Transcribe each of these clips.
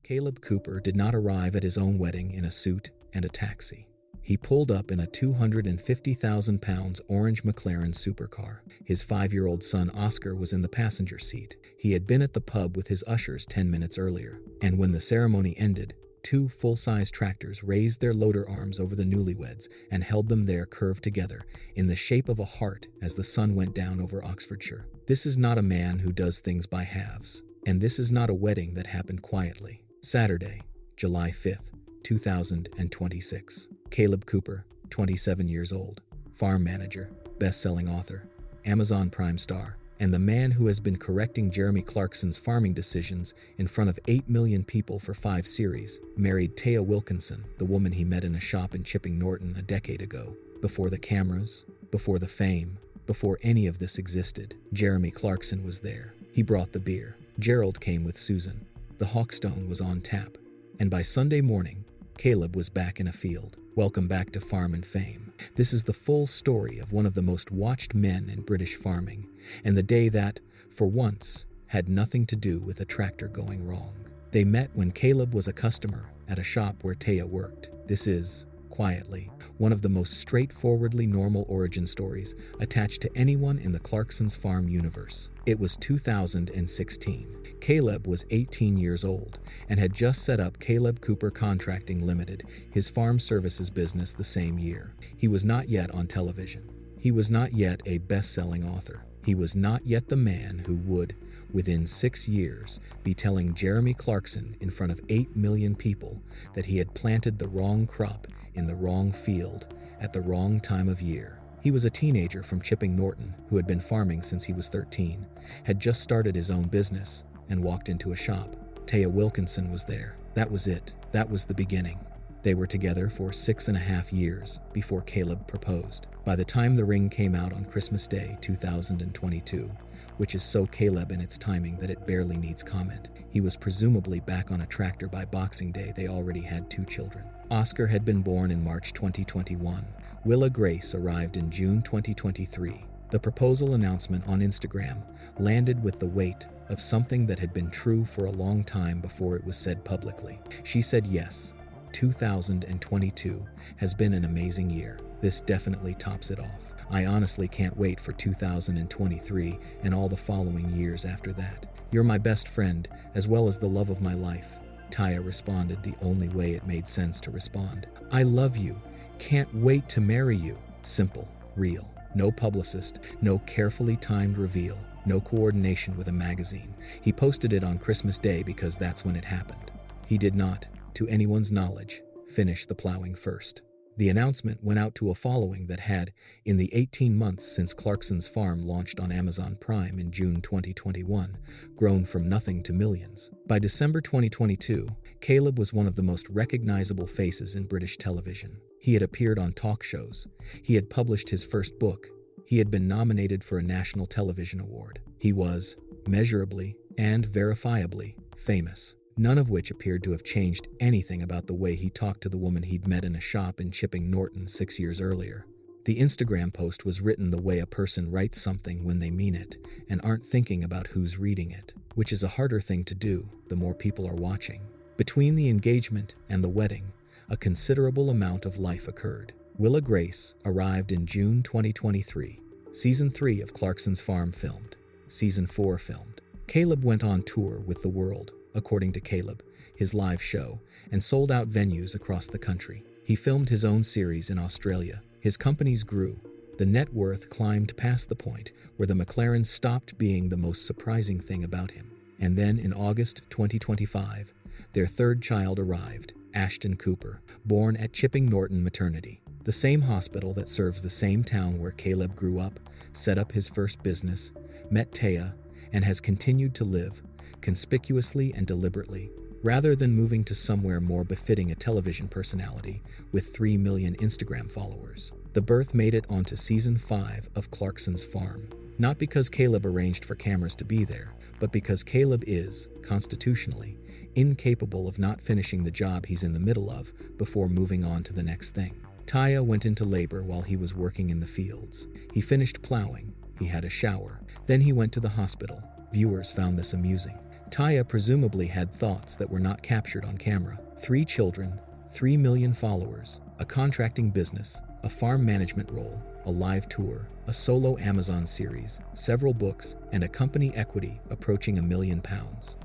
Kaleb Cooper did not arrive at his own wedding in a suit and a taxi. He pulled up in a 250,000 pounds orange McLaren supercar. His 5-year-old son Oscar was in the passenger seat. He had been at the pub with his ushers 10 minutes earlier, and when the ceremony ended, 2 full-size tractors raised their loader arms over the newlyweds and held them there curved together in the shape of a heart as the sun went down over Oxfordshire. This is not a man who does things by halves, and this is not a wedding that happened quietly. Saturday, July 5th, 2026. Kaleb Cooper, 27 years old, farm manager, best-selling author, Amazon Prime star, and the man who has been correcting Jeremy Clarkson's farming decisions in front of 8 million people for 5 series, married Taya Wilkinson, the woman he met in a shop in Chipping Norton a decade ago. Before the cameras, before the fame, before any of this existed, Jeremy Clarkson was there. He brought the beer. Gerald came with Susan. The Hawkstone was on tap. And by Sunday morning, Kaleb was back in a field. Welcome back to Farm and Fame. This is the full story of one of the most watched men in British farming, and the day that, for once, had nothing to do with a tractor going wrong. They met when Kaleb was a customer at a shop where Taya worked. This is, quietly, one of the most straightforwardly normal origin stories attached to anyone in the Clarkson's farm universe. It was 2016. Kaleb was 18 years old and had just set up Kaleb Cooper Contracting Limited, his farm services business, the same year. He was not yet on television. He was not yet a best-selling author. He was not yet the man who would, within 6 years, be telling Jeremy Clarkson in front of 8 million people that he had planted the wrong crop in the wrong field at the wrong time of year. He was a teenager from Chipping Norton who had been farming since he was 13, had just started his own business, and walked into a shop. Taya Wilkinson was there. That was it. That was the beginning. They were together for 6.5 years before Kaleb proposed. By the time the ring came out on Christmas Day 2022, which is so Kaleb in its timing that it barely needs comment, he was presumably back on a tractor by Boxing Day. They already had 2 children. Oscar had been born in March 2021. Willa Grace arrived in June 2023. The proposal announcement on Instagram landed with the weight of something that had been true for a long time before it was said publicly. She said yes. 2022 has been an amazing year. This definitely tops it off. I honestly can't wait for 2023 and all the following years after that. You're my best friend, as well as the love of my life. Taya responded the only way it made sense to respond. I love you. Can't wait to marry you. Simple, real. No publicist, no carefully timed reveal, no coordination with a magazine. He posted it on Christmas Day because that's when it happened. He did not, to anyone's knowledge, finish the plowing first. The announcement went out to a following that had, in the 18 months since Clarkson's farm launched on Amazon Prime in June 2021, grown from nothing to millions. By December 2022, Kaleb was one of the most recognizable faces in British television. He had appeared on talk shows. He had published his first book. He had been nominated for a national television award. He was, measurably and verifiably, famous. None of which appeared to have changed anything about the way he talked to the woman he'd met in a shop in Chipping Norton 6 years earlier. The Instagram post was written the way a person writes something when they mean it and aren't thinking about who's reading it, which is a harder thing to do the more people are watching. Between the engagement and the wedding, a considerable amount of life occurred. Willa Grace arrived in June 2023. Season 3 of Clarkson's Farm filmed. Season 4 filmed. Kaleb went on tour with the world, according to Kaleb, his live show, and sold out venues across the country. He filmed his own series in Australia. His companies grew. The net worth climbed past the point where the McLaren stopped being the most surprising thing about him. And then in August 2025, their 3rd child arrived, Ashton Cooper, born at Chipping Norton Maternity, the same hospital that serves the same town where Kaleb grew up, set up his first business, met Taya, and has continued to live, conspicuously and deliberately, rather than moving to somewhere more befitting a television personality with 3 million Instagram followers. The birth made it onto Season 5 of Clarkson's Farm, not because Kaleb arranged for cameras to be there, but because Kaleb is, constitutionally, incapable of not finishing the job he's in the middle of before moving on to the next thing. Taya went into labor while he was working in the fields. He finished plowing, he had a shower, then he went to the hospital. Viewers found this amusing. Taya presumably had thoughts that were not captured on camera. 3 children, 3 million followers, a contracting business, a farm management role, a live tour, a solo Amazon series, several books, and a company equity approaching £1 million.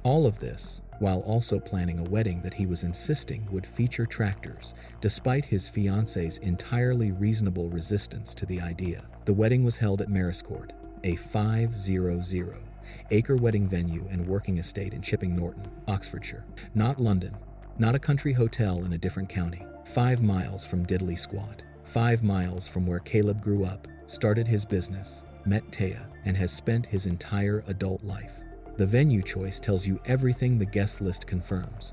All of this, while also planning a wedding that he was insisting would feature tractors, despite his fiancée's entirely reasonable resistance to the idea. The wedding was held at Court, a 500-acre wedding venue and working estate in Chipping Norton, Oxfordshire. Not London, not a country hotel in a different county. 5 miles from Diddley Squat. 5 miles from where Kaleb grew up, started his business, met Taya, and has spent his entire adult life. The venue choice tells you everything the guest list confirms.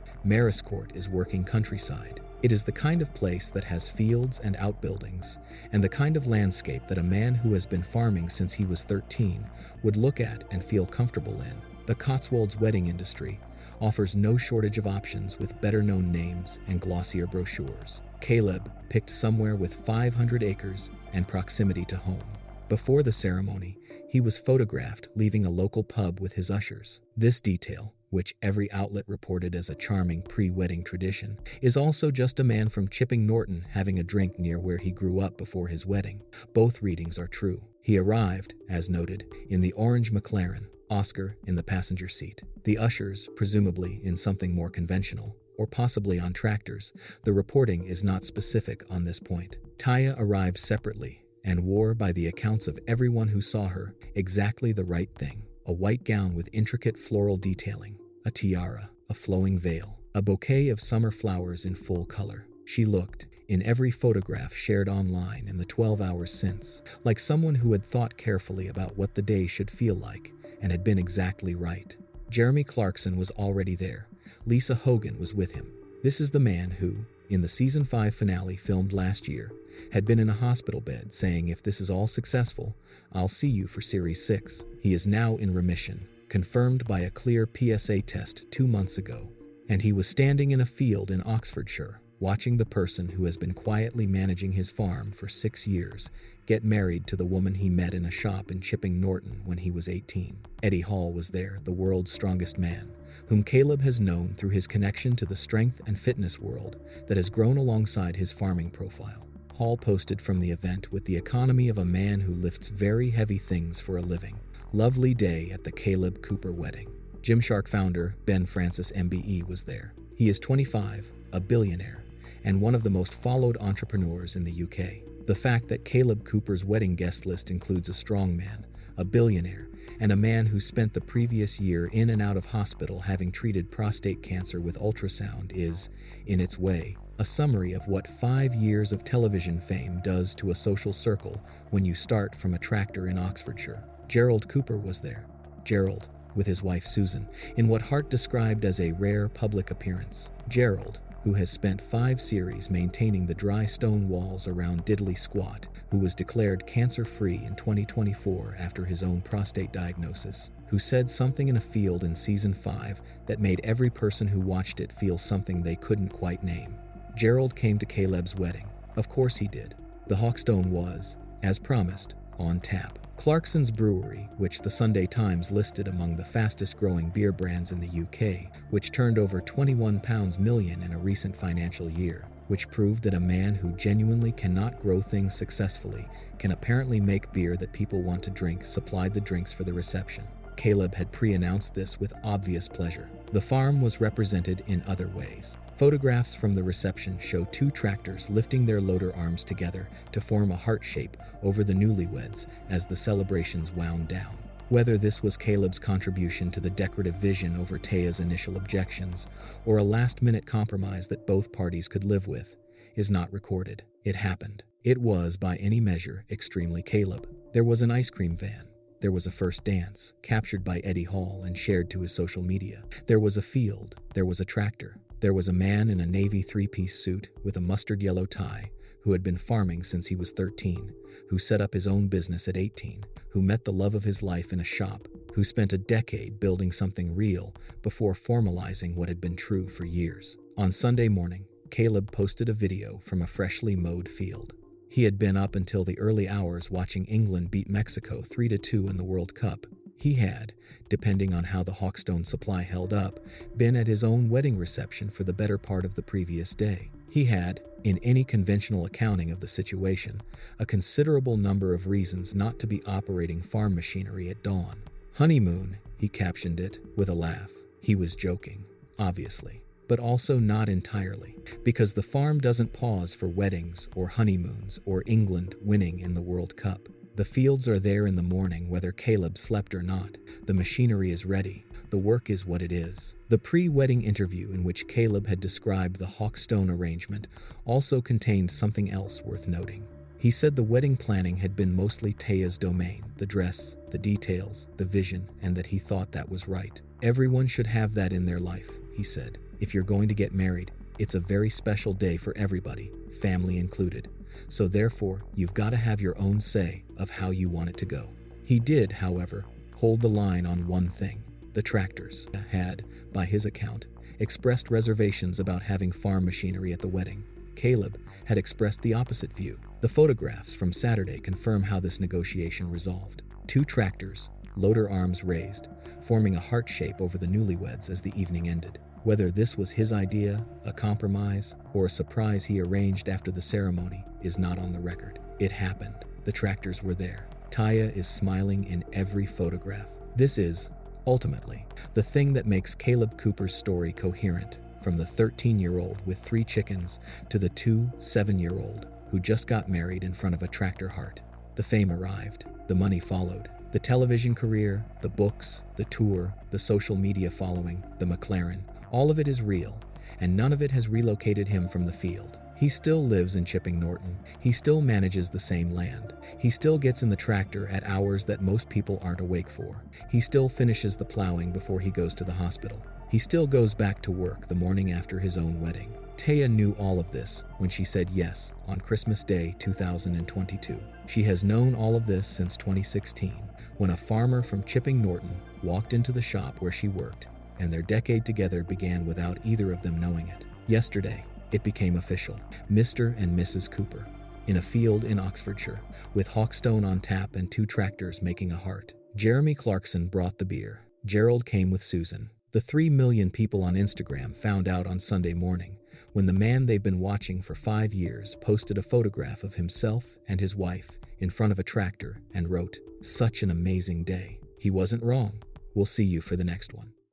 Court is working countryside. It is the kind of place that has fields and outbuildings, and the kind of landscape that a man who has been farming since he was 13 would look at and feel comfortable in. The Cotswolds wedding industry offers no shortage of options with better-known names and glossier brochures. Kaleb picked somewhere with 500 acres and proximity to home. Before the ceremony, he was photographed leaving a local pub with his ushers. This detail, which every outlet reported as a charming pre-wedding tradition, is also just a man from Chipping Norton having a drink near where he grew up before his wedding. Both readings are true. He arrived, as noted, in the orange McLaren, Oscar in the passenger seat. The ushers, presumably in something more conventional, or possibly on tractors. The reporting is not specific on this point. Taya arrived separately and wore, by the accounts of everyone who saw her, exactly the right thing. A white gown with intricate floral detailing, a tiara, a flowing veil, a bouquet of summer flowers in full color. She looked, in every photograph shared online in the 12 hours since, like someone who had thought carefully about what the day should feel like and had been exactly right. Jeremy Clarkson was already there. Lisa Hogan was with him. This is the man who, in the season 5 finale filmed last year, had been in a hospital bed saying, "If this is all successful, I'll see you for series 6. He is now in remission, confirmed by a clear PSA test 2 months ago, and he was standing in a field in Oxfordshire, watching the person who has been quietly managing his farm for 6 years get married to the woman he met in a shop in Chipping Norton when he was 18. Eddie Hall was there, the world's strongest man, whom Kaleb has known through his connection to the strength and fitness world that has grown alongside his farming profile. Hall posted from the event with the economy of a man who lifts very heavy things for a living. Lovely day at the Kaleb Cooper wedding. Gymshark founder Ben Francis MBE was there. He is 25, a billionaire, and one of the most followed entrepreneurs in the UK. The fact that Kaleb Cooper's wedding guest list includes a strongman, a billionaire, and a man who spent the previous year in and out of hospital having treated prostate cancer with ultrasound is, in its way, a summary of what 5 years of television fame does to a social circle when you start from a tractor in Oxfordshire. Gerald Cooper was there. Gerald, with his wife Susan, in what Hart described as a rare public appearance. Gerald, who has spent 5 series maintaining the dry stone walls around Diddley Squat, who was declared cancer-free in 2024 after his own prostate diagnosis, who said something in a field in season 5 that made every person who watched it feel something they couldn't quite name. Gerald came to Kaleb's wedding. Of course he did. The Hawkstone was, as promised, on tap. Clarkson's Brewery, which the Sunday Times listed among the fastest-growing beer brands in the UK, which turned over £21 million in a recent financial year, which proved that a man who genuinely cannot grow things successfully can apparently make beer that people want to drink, supplied the drinks for the reception. Kaleb had pre-announced this with obvious pleasure. The farm was represented in other ways. Photographs from the reception show 2 tractors lifting their loader arms together to form a heart shape over the newlyweds as the celebrations wound down. Whether this was Kaleb's contribution to the decorative vision over Taya's initial objections, or a last-minute compromise that both parties could live with, is not recorded. It happened. It was, by any measure, extremely Kaleb. There was an ice cream van. There was a first dance, captured by Eddie Hall and shared to his social media. There was a field. There was a tractor. There was a man in a navy 3-piece suit with a mustard yellow tie who had been farming since he was 13, who set up his own business at 18, who met the love of his life in a shop, who spent a decade building something real before formalizing what had been true for years. On Sunday morning, Kaleb posted a video from a freshly mowed field. He had been up until the early hours watching England beat Mexico 3-2 in the World Cup. He had, depending on how the Hawkstone supply held up, been at his own wedding reception for the better part of the previous day. He had, in any conventional accounting of the situation, a considerable number of reasons not to be operating farm machinery at dawn. Honeymoon, he captioned it, with a laugh. He was joking, obviously, but also not entirely, because the farm doesn't pause for weddings or honeymoons or England winning in the World Cup. The fields are there in the morning whether Kaleb slept or not. The machinery is ready. The work is what it is. The pre-wedding interview in which Kaleb had described the Hawkstone arrangement also contained something else worth noting. He said the wedding planning had been mostly Taya's domain, the dress, the details, the vision, and that he thought that was right. Everyone should have that in their life, he said. If you're going to get married, it's a very special day for everybody, family included. So therefore, you've got to have your own say of how you want it to go. He did, however, hold the line on one thing. The tractors had, by his account, expressed reservations about having farm machinery at the wedding. Kaleb had expressed the opposite view. The photographs from Saturday confirm how this negotiation resolved. 2 tractors, loader arms raised, forming a heart shape over the newlyweds as the evening ended. Whether this was his idea, a compromise, or a surprise he arranged after the ceremony is not on the record. It happened. The tractors were there. Taya is smiling in every photograph. This is, ultimately, the thing that makes Kaleb Cooper's story coherent, from the 13-year-old with 3 chickens to the 2 7-year-old who just got married in front of a tractor heart. The fame arrived. The money followed. The television career, the books, the tour, the social media following, the McLaren, all of it is real, and none of it has relocated him from the field. He still lives in Chipping Norton. He still manages the same land. He still gets in the tractor at hours that most people aren't awake for. He still finishes the plowing before he goes to the hospital. He still goes back to work the morning after his own wedding. Taya knew all of this when she said yes on Christmas Day 2022. She has known all of this since 2016, when a farmer from Chipping Norton walked into the shop where she worked, and their decade together began without either of them knowing it. Yesterday, it became official. Mr. and Mrs. Cooper, in a field in Oxfordshire, with Hawkstone on tap and 2 tractors making a heart. Jeremy Clarkson brought the beer. Gerald came with Susan. The 3 million people on Instagram found out on Sunday morning, when the man they've been watching for 5 years posted a photograph of himself and his wife in front of a tractor and wrote, "Such an amazing day." He wasn't wrong. We'll see you for the next one.